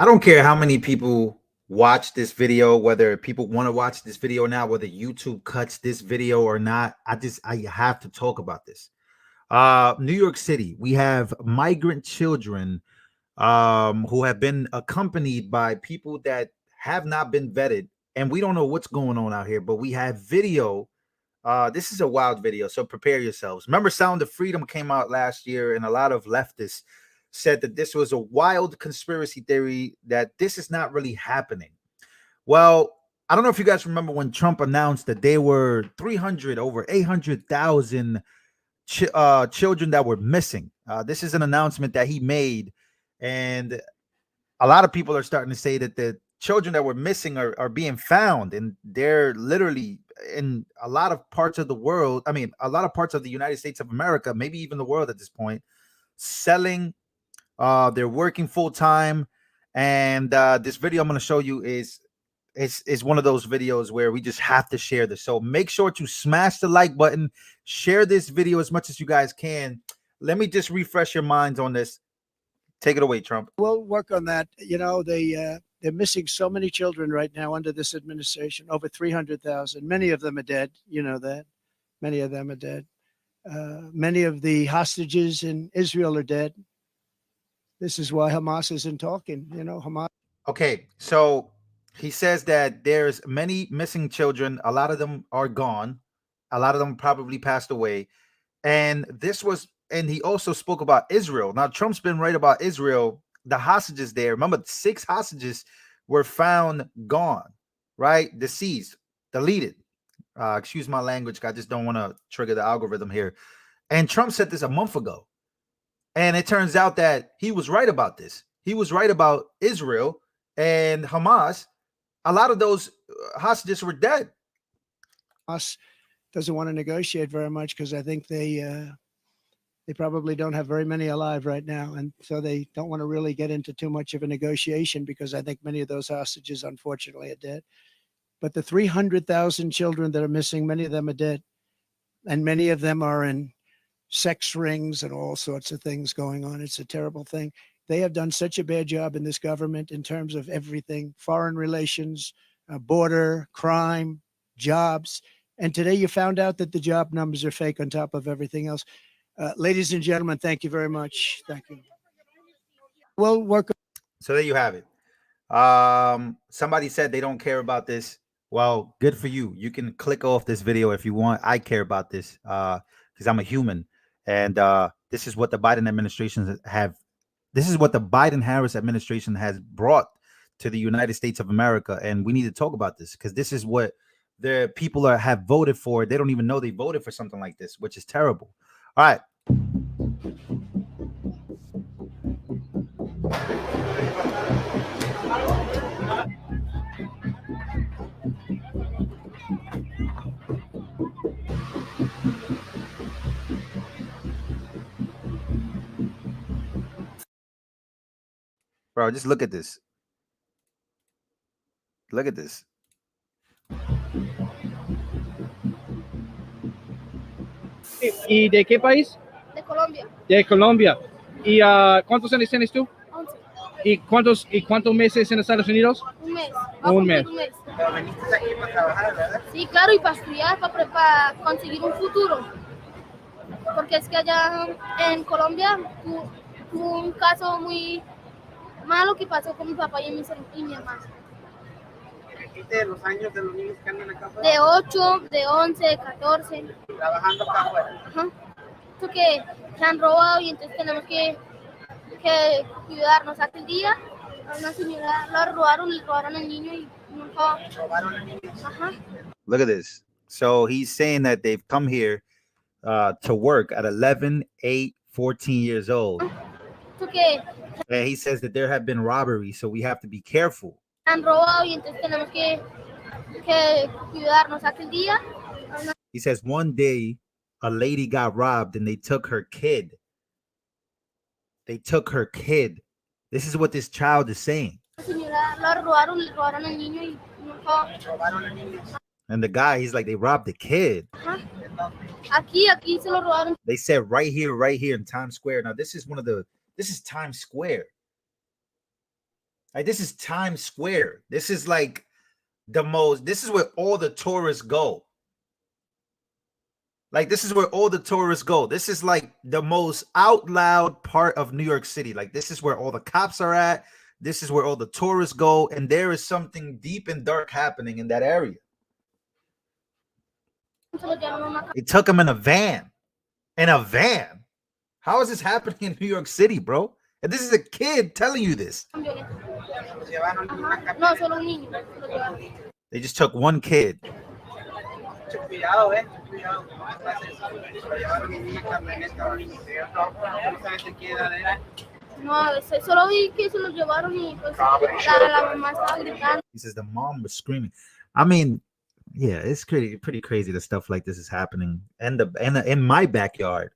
I don't care how many people watch this video, whether people want to watch this video now, whether YouTube cuts this video or not. I have to talk about this. New York City, we have migrant children who have been accompanied by people that have not been vetted, and we don't know what's going on out here, but we have video. This is a wild video, so prepare yourselves. Remember, Sound of Freedom came out last year, and a lot of leftists said that this was a wild conspiracy theory, that this is not really happening. Well, I don't know if you guys remember when Trump announced that there were over 800,000 children that were missing. This is an announcement that he made, and a lot of people are starting to say that the children that were missing are being found, and they're literally in a lot of parts of the world. I mean, a lot of parts of the United States of America, maybe even the world at this point, selling. They're working full time, and this video I'm going to show you is one of those videos where we just have to share this. So make sure to smash the like button, share this video as much as you guys can. Let me just refresh your minds on this. Take it away, Trump. We'll work on that. You know, they're missing so many children right now under this administration, over 300,000. Many of them are dead. You know that. Many of them are dead. Many of the hostages in Israel are dead. This is why Hamas isn't talking, you know, Hamas. Okay, so he says that there's many missing children. A lot of them are gone. A lot of them probably passed away. And he also spoke about Israel. Now, Trump's been right about Israel. The hostages there, remember, 6 hostages were found gone, right? Deceased, deleted. Excuse my language. I just don't want to trigger the algorithm here. And Trump said this a month ago. And it turns out that he was right about this. He was right about Israel and Hamas. A lot of those hostages were dead. Hamas doesn't want to negotiate very much because I think they probably don't have very many alive right now. And so they don't want to really get into too much of a negotiation because I think many of those hostages, unfortunately, are dead. But the 300,000 children that are missing, many of them are dead. And many of them are in sex rings and all sorts of things going on. It's a terrible thing. They have done such a bad job in this government in terms of everything, foreign relations, border, crime, jobs. And today you found out that the job numbers are fake on top of everything else. Ladies and gentlemen, thank you very much. Thank you. We'll work. So there you have it. Somebody said they don't care about this. Well, good for you. You can click off this video if you want. I care about this because I'm a human. And this is what the Biden administration this is what the Biden-Harris administration has brought to the United States of America. And we need to talk about this because this is what the people have voted for. They don't even know they voted for something like this, which is terrible. All right. Bro, just look at this. Look at this. ¿Y de qué país? De Colombia. De Colombia. ¿Y cuántos años tienes tú? 11. ¿Y cuántos meses en Estados Unidos? Un mes. Un mes. Pero veniste aquí para trabajar, ¿verdad? Sí, claro, y para estudiar, para conseguir un futuro. Porque es que allá en Colombia tuvo un caso muy malo que pasó con mi papá y mi hermano. De los años de los niños que andan acá afuera. De 8, de 11, de 14. Trabajando acá afuera. Ajá. Esto que han robado y entonces tenemos que cuidarnos. Aquel día a una señora le robaron al niño y nunca. Robaron al niño. Ajá. Look at this. So he's saying that they've come here to work at 11, 8, 14 years old. Okay. And he says that there have been robberies, so we have to be careful. Han robado y entonces tenemos que cuidarnos. Aquel día. He says one day a lady got robbed and they took her kid. They took her kid. This is what this child is saying. Robaron al niño y nunca. And the guy, he's like, they robbed the kid. Ajá. Aquí se lo robaron. They said right here in Times Square. Now, this is Times Square. Like, this is Times Square. This is like this is where all the tourists go. Like, this is where all the tourists go. This is like the most out loud part of New York City. Like, this is where all the cops are at. This is where all the tourists go. And there is something deep and dark happening in that area. They took him in a van. In a van. How is this happening in New York City, bro? And this is a kid telling you this. No, solo un niño. They just took one kid. No, solo vi que se los llevaron y pues la mamá estaba gritando. He says the mom was screaming. I mean, yeah, it's pretty crazy that stuff like this is happening in my backyard.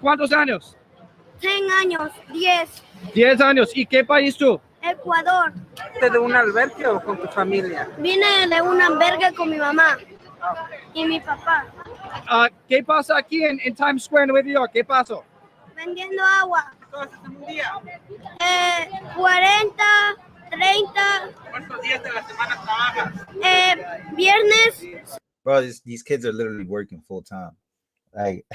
¿Cuántos años? 10 años, 10. 10 años. ¿Y qué país tú? Ecuador. ¿De un albergue o con tu familia? Vine de un albergue con mi mamá y mi papá. ¿Qué pasa aquí en Times Square, Nueva York? ¿Qué pasó? Vendiendo agua. ¿Todo haces en un día? 40, 30. ¿Cuántos días de la semana trabajas? Viernes. Bro, these kids are literally working full time. Like,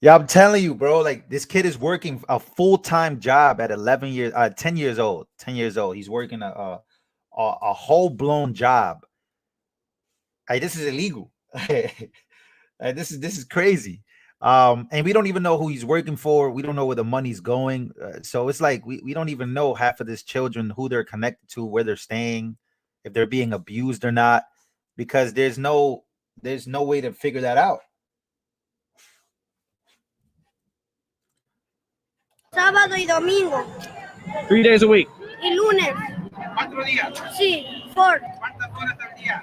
yeah, I'm telling you, bro. Like, this kid is working a full-time job at 10 years old. 10 years old. He's working a whole-blown job. Like, this is illegal. Like, this is crazy. And we don't even know who he's working for. We don't know where the money's going. So it's like we don't even know half of these children, who they're connected to, where they're staying, if they're being abused or not, because there's no way to figure that out. Sábado y domingo. 3 days a week. Y lunes. 4 días. Sí, 4. ¿Cuántas horas al día?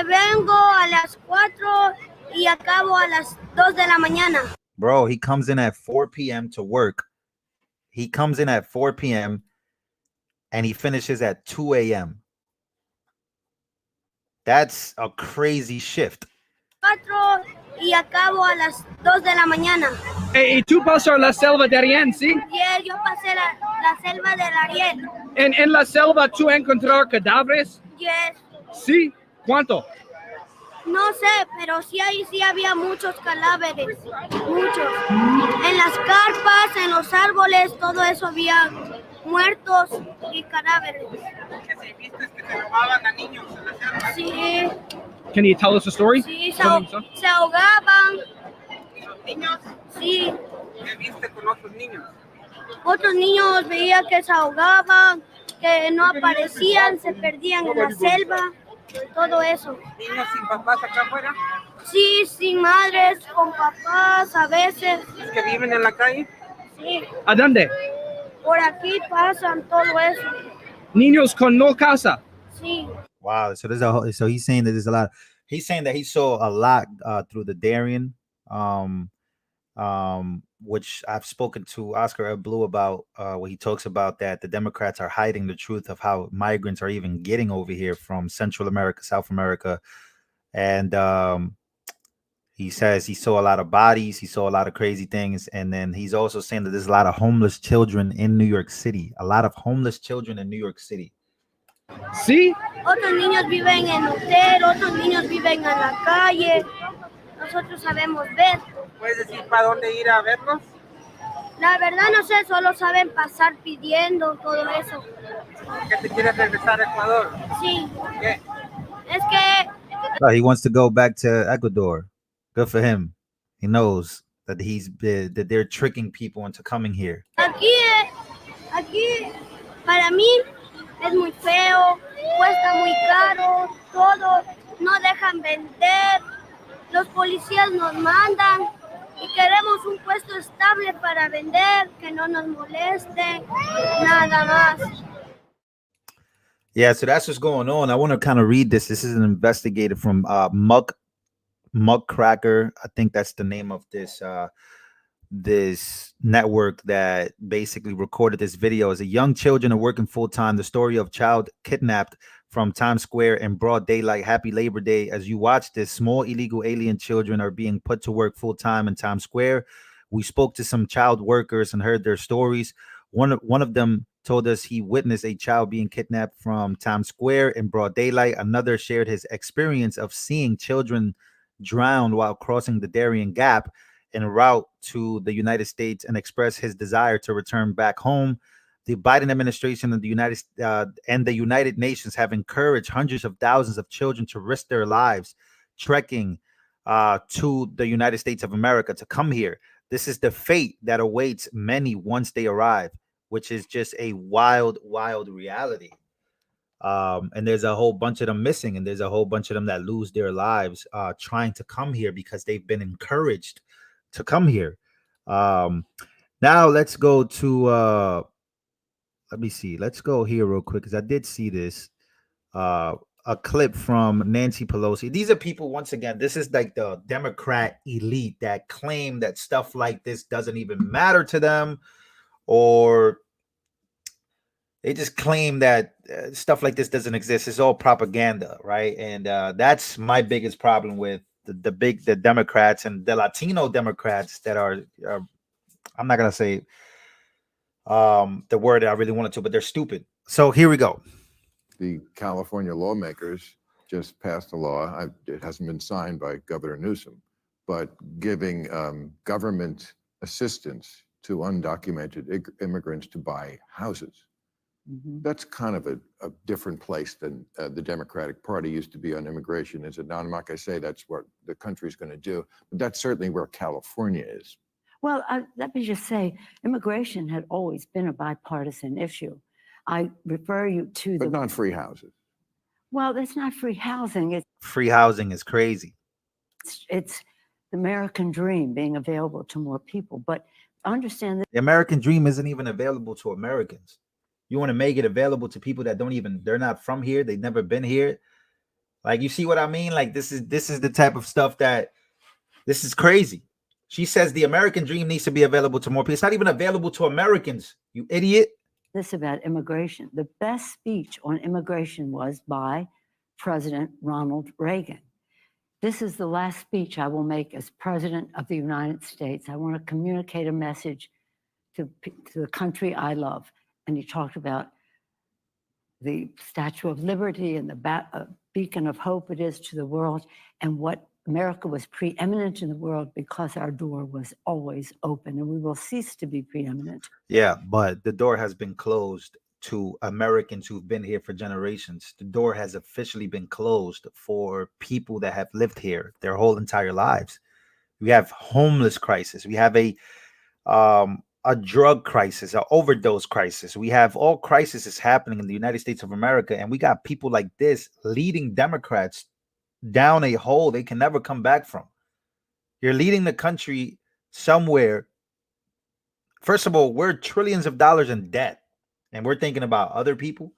Vengo a las 4 y acabo a las 2 de la mañana. Bro, he comes in at 4 p.m. to work. He comes in at 4 p.m. and he finishes at 2 a.m. That's a crazy shift. 4 y acabo a las 2 de la mañana. ¿Y tú pasas la selva de Ariel, sí? Y yo pasé la selva del Ariel. ¿En la selva tú encontrar cadáveres? Yes. Sí. ¿Cuánto? No sé, pero sí había muchos cadáveres, muchos. En las carpas, en los árboles, todo eso había muertos y cadáveres. Que si viste que se robaban a niños en la selva. Sí, Can you tell us a story? sí, se ahogaban. ¿Los niños? Sí, ¿Qué viste con otros niños? otros niños veía que se ahogaban, que no aparecían, se perdían en la selva, todo eso. ¿Niños sin papás acá afuera? Sí, sin madres, con papás a veces. ¿Los que viven en la calle? Sí, ¿A dónde? por aquí pasan todo eso. Niños con no casa. Sí. Wow. So he's saying that there's a lot. He's saying that he saw a lot through the Darien, which I've spoken to Oscar Blue about, where he talks about that the Democrats are hiding the truth of how migrants are even getting over here from Central America, South America. And he says he saw a lot of bodies. He saw a lot of crazy things. And then he's also saying that there's a lot of homeless children in New York City. A lot of homeless children in New York City. Sí. Otros niños viven en hotel, otros niños viven en la calle. Nosotros sabemos ver. ¿Puedes decir para dónde ir a verlos? La verdad no sé, solo saben pasar pidiendo todo eso. ¿Que te quieres regresar a Ecuador? Sí, ¿Qué? es que Oh, he wants to go back to Ecuador. Good for him. He knows that that they're tricking people into coming here. aquí para mí es muy feo, cuesta muy caro, todo, no dejan vender, los policías nos mandan y queremos un puesto estable para vender, que no nos moleste, nada más. Yeah, so that's what's going on. I want to kind of read this. This is an investigator from Muckraker. I think that's the name of this network that basically recorded this video. As a young children are working full time. The story of child kidnapped from Times Square in broad daylight. Happy Labor Day. As you watch this, small illegal alien children are being put to work full time in Times Square. We spoke to some child workers and heard their stories. One of them told us he witnessed a child being kidnapped from Times Square in broad daylight. Another shared his experience of seeing children drown while crossing the Darien Gap en route to the United States, and expressed his desire to return back home. The Biden administration and the United Nations have encouraged hundreds of thousands of children to risk their lives trekking to the United States of America to come here. This is the fate that awaits many once they arrive, which is just a wild, wild reality. And there's a whole bunch of them missing, and there's a whole bunch of them that lose their lives trying to come here because they've been encouraged to come here. Now let's go to let me see. Let's go here real quick because I did see this. A clip from Nancy Pelosi. These are people, once again, this is like the Democrat elite that claim that stuff like this doesn't even matter to them, or they just claim that stuff like this doesn't exist. It's all propaganda, right? And that's my biggest problem with the Democrats and the Latino Democrats that are I'm not gonna say the word that I really wanted to, but they're stupid. So here we go. The California lawmakers just passed a law. It hasn't been signed by Governor Newsom, but giving government assistance to undocumented immigrants to buy houses. That's kind of a different place than the Democratic Party used to be on immigration, is it not? I'm not going to say that's what the country's going to do, but that's certainly where California is. Well, let me just say, immigration had always been a bipartisan issue. I refer you to but not free houses. Well, that's not free housing. It's free housing is crazy. It's the American dream being available to more people. But understand that the American dream isn't even available to Americans. You want to make it available to people that they're not from here. They've never been here. Like, you see what I mean? Like, this is the type of stuff this is crazy. She says the American dream needs to be available to more people. It's not even available to Americans, you idiot. This about immigration. The best speech on immigration was by President Ronald Reagan. This is the last speech I will make as President of the United States. I want to communicate a message to the country I love. And he talked about the Statue of Liberty and the beacon of hope it is to the world, and what America was preeminent in the world because our door was always open, and we will cease to be preeminent. Yeah, but the door has been closed to Americans who've been here for generations. The door has officially been closed for people that have lived here their whole entire lives. We have homeless crisis. We have a drug crisis, an overdose crisis. We have all crises happening in the United States of America, and we got people like this leading Democrats down a hole they can never come back from. You're leading the country somewhere. First of all, we're trillions of dollars in debt, and we're thinking about other people.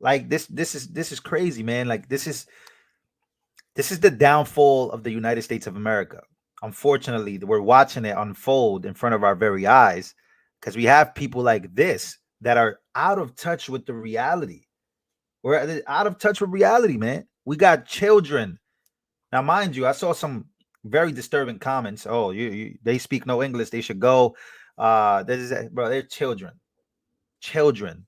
Like, this is crazy, man. Like, this is the downfall of the United States of America. Unfortunately, we're watching it unfold in front of our very eyes because we have people like this that are out of touch with the reality. We're out of touch with reality, man. We got children. Now, mind you, I saw some very disturbing comments. Oh, they speak no English. They should go. Bro, they're children. Children.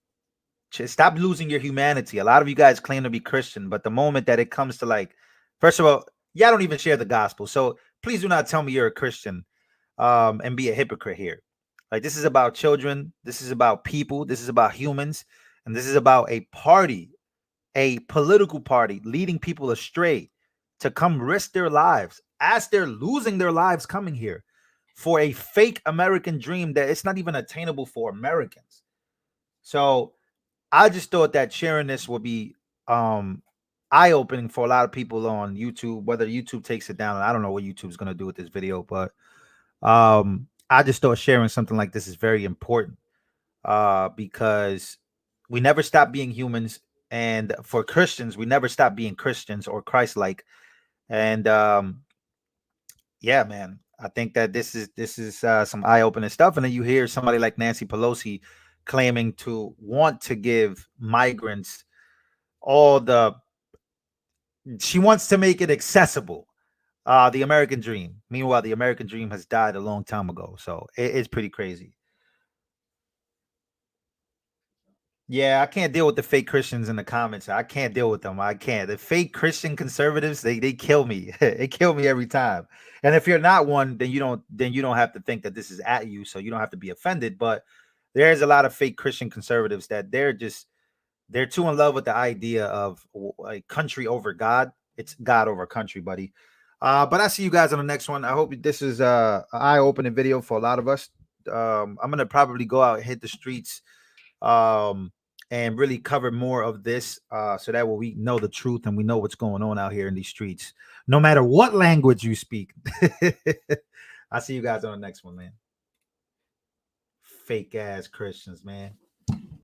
Stop losing your humanity. A lot of you guys claim to be Christian, but the moment that it comes to, like, first of all, y'all don't even share the gospel. So please do not tell me you're a Christian and be a hypocrite here. Like, this is about children. This is about people. This is about humans. And this is about a party, a political party leading people astray to come risk their lives as they're losing their lives coming here for a fake American dream that it's not even attainable for Americans. So I just thought that sharing this would be eye-opening for a lot of people on YouTube, whether YouTube takes it down. I don't know what YouTube's going to do with this video, but I just thought sharing something like this is very important because we never stop being humans. And for Christians, we never stop being Christians or Christ-like. And yeah, man, I think that this is some eye-opening stuff. And then you hear somebody like Nancy Pelosi claiming to want to give migrants she wants to make it accessible, the American dream. Meanwhile, the American dream has died a long time ago. So it's pretty crazy. Yeah, I can't deal with the fake Christians in the comments. I can't deal with them. I can't. The fake Christian conservatives, they kill me. They kill me every time. And if you're not one, then you don't have to think that this is at you, so you don't have to be offended. But there's a lot of fake Christian conservatives that they're too in love with the idea of like country over God. It's God over country, buddy. But I see you guys on the next one. I hope this is an eye-opening video for a lot of us. I'm gonna probably go out and hit the streets and really cover more of this so that way we know the truth and we know what's going on out here in these streets, no matter what language you speak. I'll see you guys on the next one, man. Fake ass Christians, man.